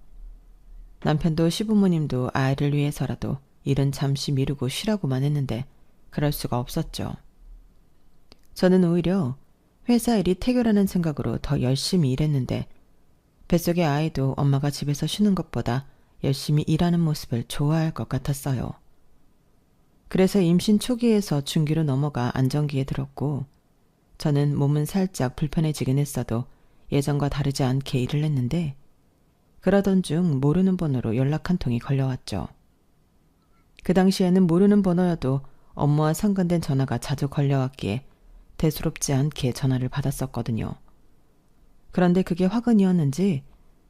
남편도 시부모님도 아이를 위해서라도 일은 잠시 미루고 쉬라고만 했는데 그럴 수가 없었죠. 저는 오히려 회사 일이 태교라는 생각으로 더 열심히 일했는데 뱃속의 아이도 엄마가 집에서 쉬는 것보다 열심히 일하는 모습을 좋아할 것 같았어요. 그래서 임신 초기에서 중기로 넘어가 안정기에 들었고 저는 몸은 살짝 불편해지긴 했어도 예전과 다르지 않게 일을 했는데 그러던 중 모르는 번호로 연락 한 통이 걸려왔죠. 그 당시에는 모르는 번호여도 업무와 상관된 전화가 자주 걸려왔기에 대수롭지 않게 전화를 받았었거든요. 그런데 그게 화근이었는지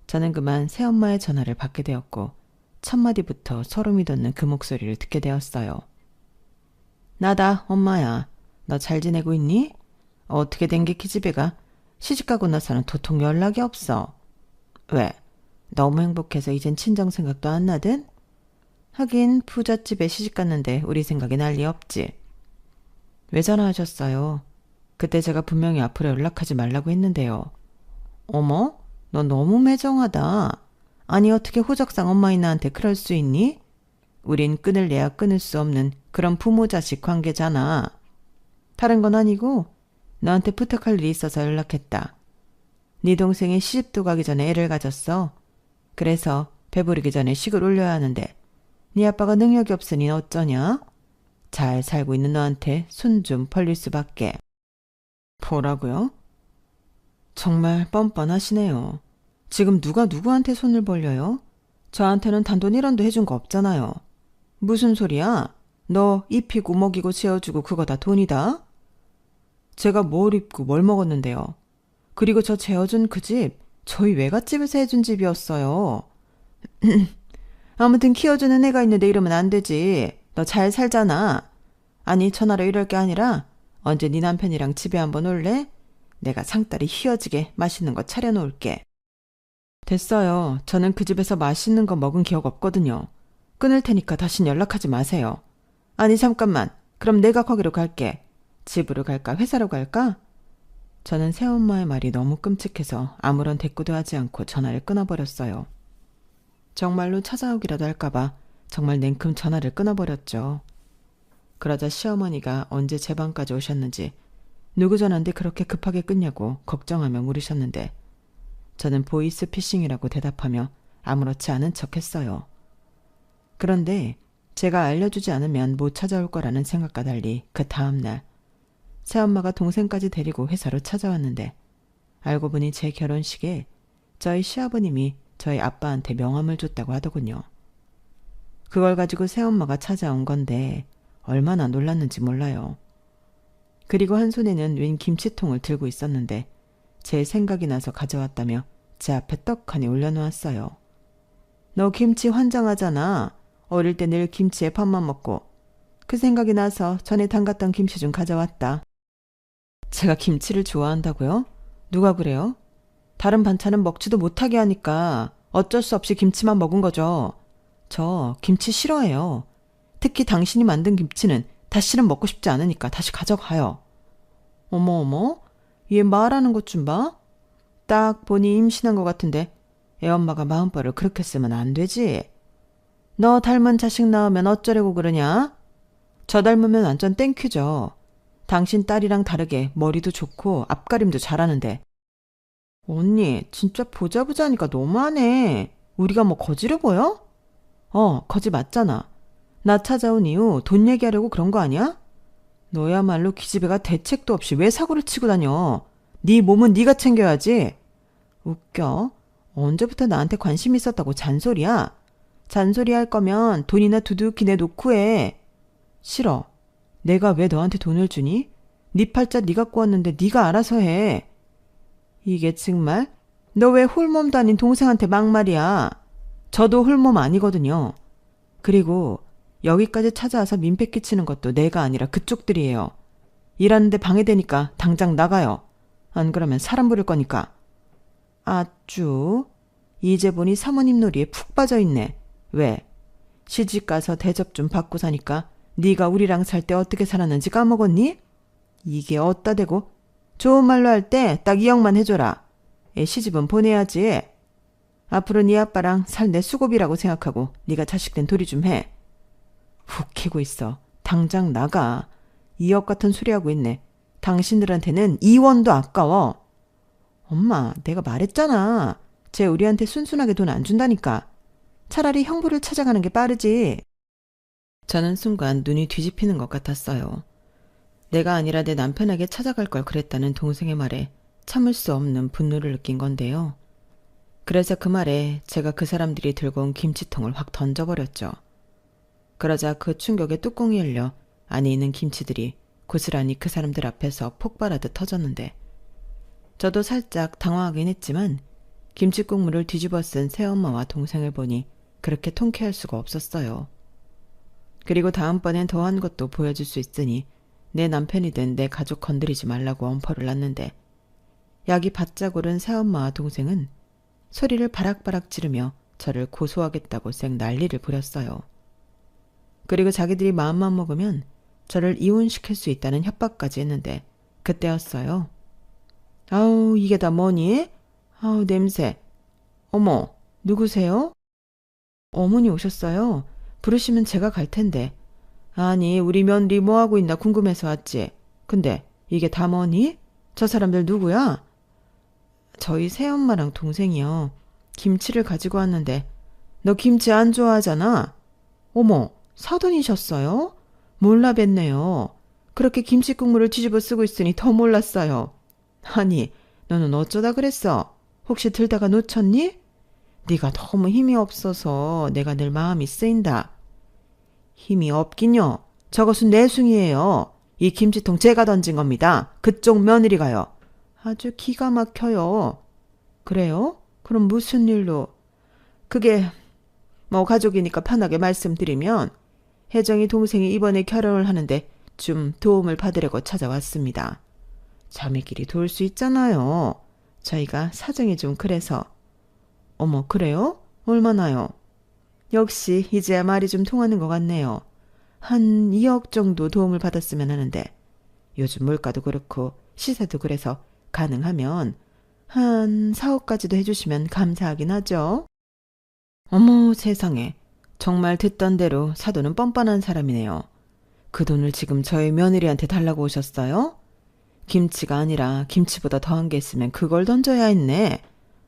저는 그만 새엄마의 전화를 받게 되었고 첫 마디부터 소름이 돋는 그 목소리를 듣게 되었어요. 나다, 엄마야. 너 잘 지내고 있니? 어떻게 된 게 기집애가 시집가고 나서는 도통 연락이 없어. 왜? 너무 행복해서 이젠 친정 생각도 안 나든? 하긴 부잣집에 시집갔는데 우리 생각이 난리 없지. 왜 전화하셨어요? 그때 제가 분명히 앞으로 연락하지 말라고 했는데요. 어머? 너 너무 매정하다. 아니 어떻게 호적상 엄마인 나한테 그럴 수 있니? 우린 끊을래야 끊을 수 없는 그런 부모-자식 관계잖아. 다른 건 아니고 너한테 부탁할 일이 있어서 연락했다. 네 동생이 시집도 가기 전에 애를 가졌어. 그래서 배부르기 전에 식을 올려야 하는데 네 아빠가 능력이 없으니 어쩌냐? 잘 살고 있는 너한테 손 좀 벌릴 수밖에. 뭐라고요? 정말 뻔뻔하시네요. 지금 누가 누구한테 손을 벌려요? 저한테는 단돈 1원도 해준 거 없잖아요. 무슨 소리야? 너 입히고 먹이고 재워주고 그거 다 돈이다? 제가 뭘 입고 뭘 먹었는데요. 그리고 저 재워준 그 집 저희 외갓집에서 해준 집이었어요. 아무튼 키워주는 애가 있는데 이러면 안 되지. 너 잘 살잖아. 아니 전화로 이럴 게 아니라 언제 네 남편이랑 집에 한번 올래? 내가 상다리 휘어지게 맛있는 거 차려놓을게. 됐어요. 저는 그 집에서 맛있는 거 먹은 기억 없거든요. 끊을 테니까 다신 연락하지 마세요. 아니 잠깐만. 그럼 내가 거기로 갈게. 집으로 갈까 회사로 갈까? 저는 새엄마의 말이 너무 끔찍해서 아무런 대꾸도 하지 않고 전화를 끊어버렸어요. 정말로 찾아오기라도 할까봐 정말 냉큼 전화를 끊어버렸죠. 그러자 시어머니가 언제 제 방까지 오셨는지 누구 전화인데 그렇게 급하게 끊냐고 걱정하며 물으셨는데 저는 보이스피싱이라고 대답하며 아무렇지 않은 척했어요. 그런데 제가 알려주지 않으면 못 찾아올 거라는 생각과 달리 그 다음날 새엄마가 동생까지 데리고 회사로 찾아왔는데 알고 보니 제 결혼식에 저희 시아버님이 저희 아빠한테 명함을 줬다고 하더군요. 그걸 가지고 새엄마가 찾아온 건데 얼마나 놀랐는지 몰라요. 그리고 한 손에는 웬 김치통을 들고 있었는데 제 생각이 나서 가져왔다며 제 앞에 떡하니 올려놓았어요. 너 김치 환장하잖아. 어릴 때 늘 김치에 밥만 먹고. 그 생각이 나서 전에 담갔던 김치 좀 가져왔다. 제가 김치를 좋아한다고요? 누가 그래요? 다른 반찬은 먹지도 못하게 하니까 어쩔 수 없이 김치만 먹은 거죠. 저 김치 싫어해요. 특히 당신이 만든 김치는 다시는 먹고 싶지 않으니까 다시 가져가요. 어머, 얘 말하는 것 좀 봐. 딱 보니 임신한 것 같은데 애엄마가 마음벌을 그렇게 쓰면 안 되지. 너 닮은 자식 낳으면 어쩌려고 그러냐? 저 닮으면 완전 땡큐죠. 당신 딸이랑 다르게 머리도 좋고 앞가림도 잘하는데. 언니 진짜 보자보자니까 너무하네. 우리가 뭐 거지로 보여? 거지 맞잖아. 나 찾아온 이후 돈 얘기하려고 그런 거 아니야? 너야말로 기집애가 대책도 없이 왜 사고를 치고 다녀. 네 몸은 네가 챙겨야지. 웃겨. 언제부터 나한테 관심 있었다고 잔소리야. 잔소리 할 거면 돈이나 두둑히 내놓고 해. 싫어. 내가 왜 너한테 돈을 주니? 네 팔자 네가 꼬았는데 네가 알아서 해. 이게 정말? 너 왜 홀몸도 아닌 동생한테 막말이야. 저도 홀몸 아니거든요. 그리고 여기까지 찾아와서 민폐 끼치는 것도 내가 아니라 그쪽들이에요. 일하는데 방해되니까 당장 나가요. 안 그러면 사람 부를 거니까. 아쭈. 이제 보니 사모님 놀이에 푹 빠져있네. 왜? 시집가서 대접 좀 받고 사니까 네가 우리랑 살 때 어떻게 살았는지 까먹었니? 이게 어따 대고 좋은 말로 할 때 딱 이 역만 해줘라. 시집은 보내야지. 앞으로 네 아빠랑 살 내 수고비라고 생각하고 네가 자식된 도리 좀 해. 훅 있어. 당장 나가. 2억 같은 소리하고 있네. 당신들한테는 2원도 아까워. 엄마, 내가 말했잖아. 쟤 우리한테 순순하게 돈 안 준다니까. 차라리 형부를 찾아가는 게 빠르지. 저는 순간 눈이 뒤집히는 것 같았어요. 내가 아니라 내 남편에게 찾아갈 걸 그랬다는 동생의 말에 참을 수 없는 분노를 느낀 건데요. 그래서 그 말에 제가 그 사람들이 들고 온 김치통을 확 던져버렸죠. 그러자 그 충격에 뚜껑이 열려 안에 있는 김치들이 고스란히 그 사람들 앞에서 폭발하듯 터졌는데 저도 살짝 당황하긴 했지만 김치 국물을 뒤집어 쓴 새엄마와 동생을 보니 그렇게 통쾌할 수가 없었어요. 그리고 다음번엔 더한 것도 보여줄 수 있으니 내 남편이든 내 가족 건드리지 말라고 엄포를 놨는데 약이 바짝 오른 새엄마와 동생은 소리를 바락바락 지르며 저를 고소하겠다고 쌩 난리를 부렸어요. 그리고 자기들이 마음만 먹으면 저를 이혼시킬 수 있다는 협박까지 했는데 그때였어요. 아우 이게 다 뭐니? 아우 냄새. 어머 누구세요? 어머니 오셨어요. 부르시면 제가 갈 텐데. 아니 우리 며느리 뭐하고 있나 궁금해서 왔지. 근데 이게 다 뭐니? 저 사람들 누구야? 저희 새엄마랑 동생이요. 김치를 가지고 왔는데 너 김치 안 좋아하잖아. 어머 사돈이셨어요? 몰라 뵀네요. 그렇게 김치 국물을 뒤집어 쓰고 있으니 더 몰랐어요. 아니 너는 어쩌다 그랬어? 혹시 들다가 놓쳤니? 네가 너무 힘이 없어서 내가 늘 마음이 쓰인다. 힘이 없긴요. 저것은 내숭이에요. 이 김치통 제가 던진 겁니다. 그쪽 며느리가요. 아주 기가 막혀요. 그래요? 그럼 무슨 일로? 그게 뭐 가족이니까 편하게 말씀드리면 혜정이 동생이 이번에 결혼을 하는데 좀 도움을 받으려고 찾아왔습니다. 자매끼리 도울 수 있잖아요. 저희가 사정이 좀 그래서. 어머, 그래요? 얼마나요? 역시 이제야 말이 좀 통하는 것 같네요. 한 2억 정도 도움을 받았으면 하는데 요즘 물가도 그렇고 시세도 그래서 가능하면 한 4억까지도 해주시면 감사하긴 하죠. 어머 세상에, 정말 듣던 대로 사돈은 뻔뻔한 사람이네요. 그 돈을 지금 저희 며느리한테 달라고 오셨어요? 김치가 아니라 김치보다 더한 게 있으면 그걸 던져야 했네.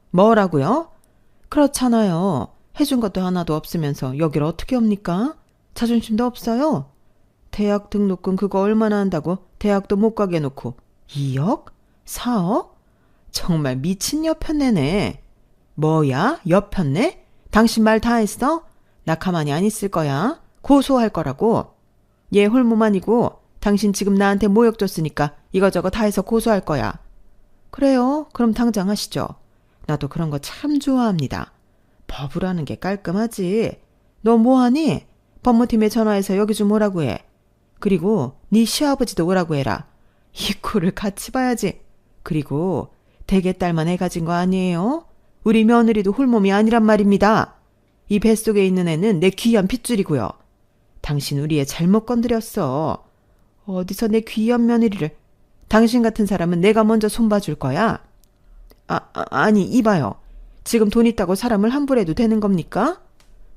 뭐라고요? 그렇잖아요. 해준 것도 하나도 없으면서 여기를 어떻게 옵니까? 자존심도 없어요. 대학 등록금 그거 얼마나 한다고 대학도 못 가게 해놓고 2억? 4억? 정말 미친 여편네네. 뭐야? 여편네? 당신 말 다 했어? 나 가만히 안 있을 거야. 고소할 거라고. 얘 홀몸 아니고 당신 지금 나한테 모욕 줬으니까 이거저거 다 해서 고소할 거야. 그래요? 그럼 당장 하시죠. 나도 그런 거 참 좋아합니다. 법으로 하는 게 깔끔하지. 너 뭐하니? 법무팀에 전화해서 여기 좀 오라고 해. 그리고 네 시아버지도 오라고 해라. 이 꼴을 같이 봐야지. 그리고 대개딸만 애 가진 거 아니에요? 우리 며느리도 홀몸이 아니란 말입니다. 이 뱃속에 있는 애는 내 귀한 핏줄이고요. 당신 우리 애 잘못 건드렸어. 어디서 내 귀한 며느리를. 당신 같은 사람은 내가 먼저 손봐줄 거야. 아니 이봐요. 지금 돈 있다고 사람을 함부로 해도 되는 겁니까?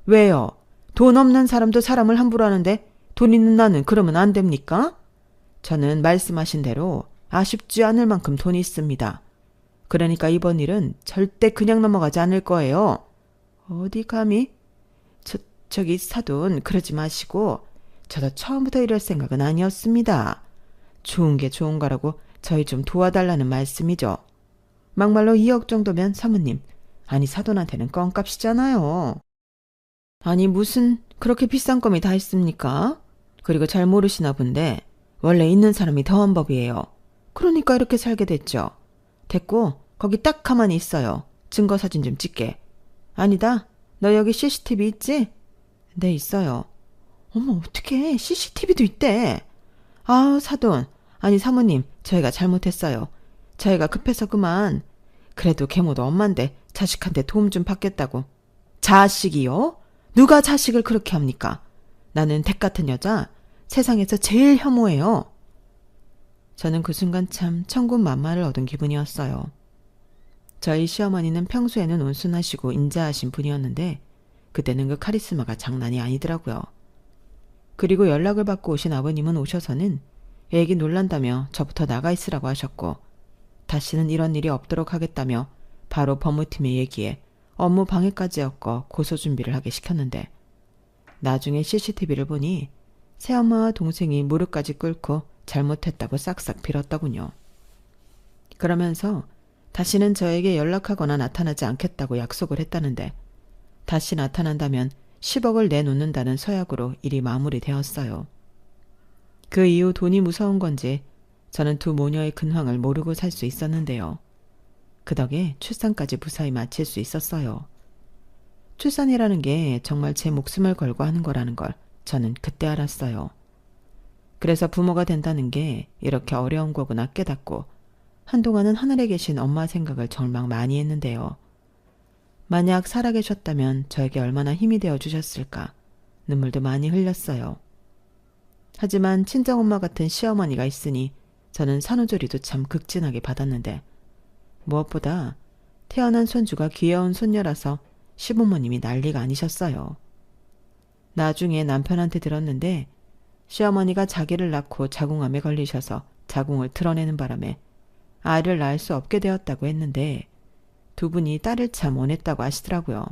왜요? 돈 없는 사람도 사람을 함부로 하는데 돈 있는 나는 그러면 안 됩니까? 저는 말씀하신 대로 아쉽지 않을 만큼 돈이 있습니다. 그러니까 이번 일은 절대 그냥 넘어가지 않을 거예요. 어디 감히? 저기 사돈 그러지 마시고 저도 처음부터 이럴 생각은 아니었습니다. 좋은 게 좋은 거라고 저희 좀 도와달라는 말씀이죠. 막말로 2억 정도면 사모님, 아니 사돈한테는 껌값이잖아요. 아니 무슨 그렇게 비싼 껌이 다 있습니까? 그리고 잘 모르시나 본데 원래 있는 사람이 더한 법이에요. 그러니까 이렇게 살게 됐죠. 됐고 거기 딱 가만히 있어요. 증거 사진 좀 찍게. 아니다. 너 여기 CCTV 있지? 네 있어요. 어머 어떡해. CCTV도 있대. 아 사돈. 아니 사모님 저희가 잘못했어요. 저희가 급해서 그만. 그래도 계모도 엄만데 자식한테 도움 좀 받겠다고. 자식이요? 누가 자식을 그렇게 합니까? 나는 댁 같은 여자 세상에서 제일 혐오해요. 저는 그 순간 참 천군만마를 얻은 기분이었어요. 저희 시어머니는 평소에는 온순하시고 인자하신 분이었는데 그때는 그 카리스마가 장난이 아니더라고요. 그리고 연락을 받고 오신 아버님은 오셔서는 애기 놀란다며 저부터 나가 있으라고 하셨고 다시는 이런 일이 없도록 하겠다며 바로 법무팀에 얘기해 업무 방해까지 엮어 고소 준비를 하게 시켰는데 나중에 CCTV를 보니 새엄마와 동생이 무릎까지 꿇고 잘못했다고 싹싹 빌었더군요. 그러면서 다시는 저에게 연락하거나 나타나지 않겠다고 약속을 했다는데 다시 나타난다면 10억을 내놓는다는 서약으로 일이 마무리되었어요. 그 이후 돈이 무서운 건지 저는 두 모녀의 근황을 모르고 살 수 있었는데요. 그 덕에 출산까지 무사히 마칠 수 있었어요. 출산이라는 게 정말 제 목숨을 걸고 하는 거라는 걸 저는 그때 알았어요. 그래서 부모가 된다는 게 이렇게 어려운 거구나 깨닫고 한동안은 하늘에 계신 엄마 생각을 정말 많이 했는데요. 만약 살아계셨다면 저에게 얼마나 힘이 되어 주셨을까 눈물도 많이 흘렸어요. 하지만 친정엄마 같은 시어머니가 있으니 저는 산후조리도 참 극진하게 받았는데 무엇보다 태어난 손주가 귀여운 손녀라서 시부모님이 난리가 아니셨어요. 나중에 남편한테 들었는데 시어머니가 자기를 낳고 자궁암에 걸리셔서 자궁을 드러내는 바람에 아이를 낳을 수 없게 되었다고 했는데 두 분이 딸을 참 원했다고 하시더라고요.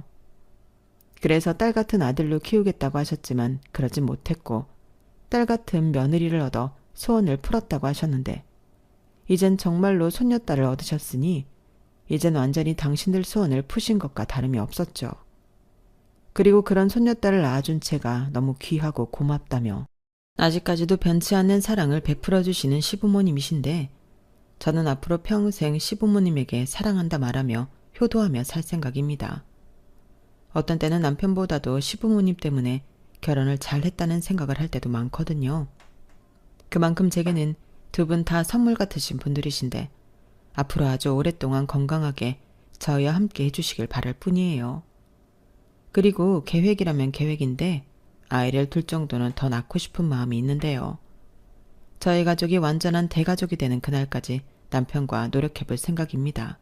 그래서 딸 같은 아들로 키우겠다고 하셨지만 그러진 못했고 딸 같은 며느리를 얻어 소원을 풀었다고 하셨는데 이젠 정말로 손녀딸을 얻으셨으니 이젠 완전히 당신들 소원을 푸신 것과 다름이 없었죠. 그리고 그런 손녀딸을 낳아준 채가 너무 귀하고 고맙다며 아직까지도 변치 않는 사랑을 베풀어 주시는 시부모님이신데 저는 앞으로 평생 시부모님에게 사랑한다 말하며 효도하며 살 생각입니다. 어떤 때는 남편보다도 시부모님 때문에 결혼을 잘했다는 생각을 할 때도 많거든요. 그만큼 제게는 두 분 다 선물 같으신 분들이신데 앞으로 아주 오랫동안 건강하게 저희와 함께 해주시길 바랄 뿐이에요. 그리고 계획이라면 계획인데 아이를 둘 정도는 더 낳고 싶은 마음이 있는데요. 저희 가족이 완전한 대가족이 되는 그날까지 남편과 노력해볼 생각입니다.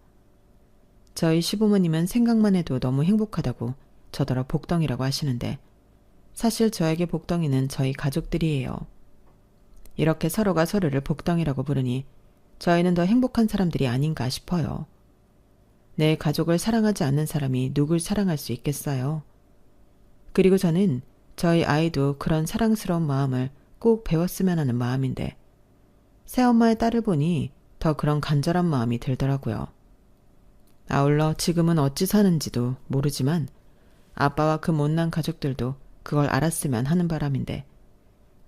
저희 시부모님은 생각만 해도 너무 행복하다고 저더러 복덩이라고 하시는데 사실 저에게 복덩이는 저희 가족들이에요. 이렇게 서로가 서로를 복덩이라고 부르니 저희는 더 행복한 사람들이 아닌가 싶어요. 내 가족을 사랑하지 않는 사람이 누굴 사랑할 수 있겠어요? 그리고 저는 저희 아이도 그런 사랑스러운 마음을 꼭 배웠으면 하는 마음인데 새엄마의 딸을 보니 더 그런 간절한 마음이 들더라고요. 아울러 지금은 어찌 사는지도 모르지만 아빠와 그 못난 가족들도 그걸 알았으면 하는 바람인데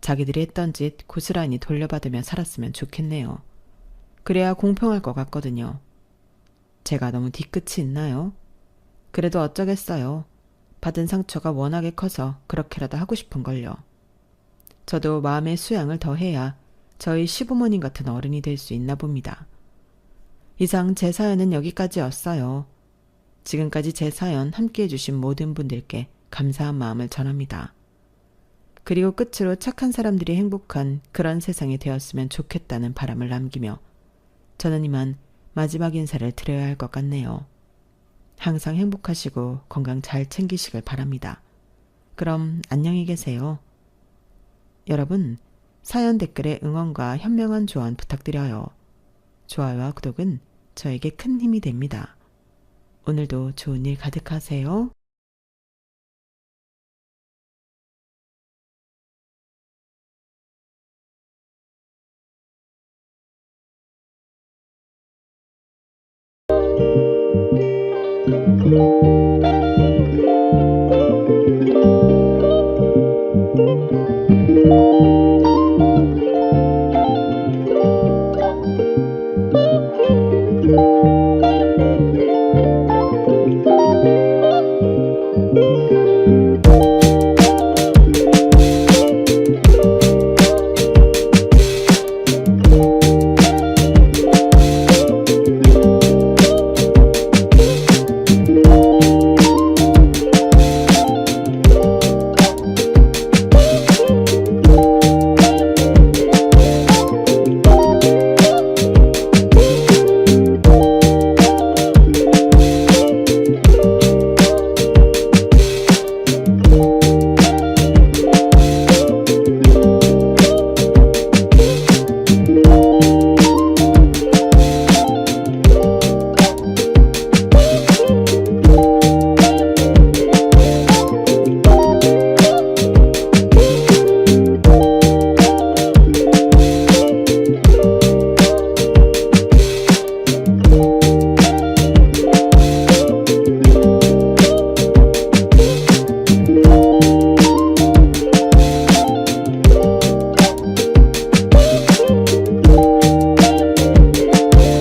자기들이 했던 짓 고스란히 돌려받으며 살았으면 좋겠네요. 그래야 공평할 것 같거든요. 제가 너무 뒤끝이 있나요? 그래도 어쩌겠어요. 받은 상처가 워낙에 커서 그렇게라도 하고 싶은걸요. 저도 마음의 수양을 더해야 저희 시부모님 같은 어른이 될 수 있나 봅니다. 이상 제 사연은 여기까지였어요. 지금까지 제 사연 함께해 주신 모든 분들께 감사한 마음을 전합니다. 그리고 끝으로 착한 사람들이 행복한 그런 세상이 되었으면 좋겠다는 바람을 남기며 저는 이만 마지막 인사를 드려야 할 것 같네요. 항상 행복하시고 건강 잘 챙기시길 바랍니다. 그럼 안녕히 계세요. 여러분, 사연 댓글에 응원과 현명한 조언 부탁드려요. 좋아요와 구독은 저에게 큰 힘이 됩니다. 오늘도 좋은 일 가득하세요.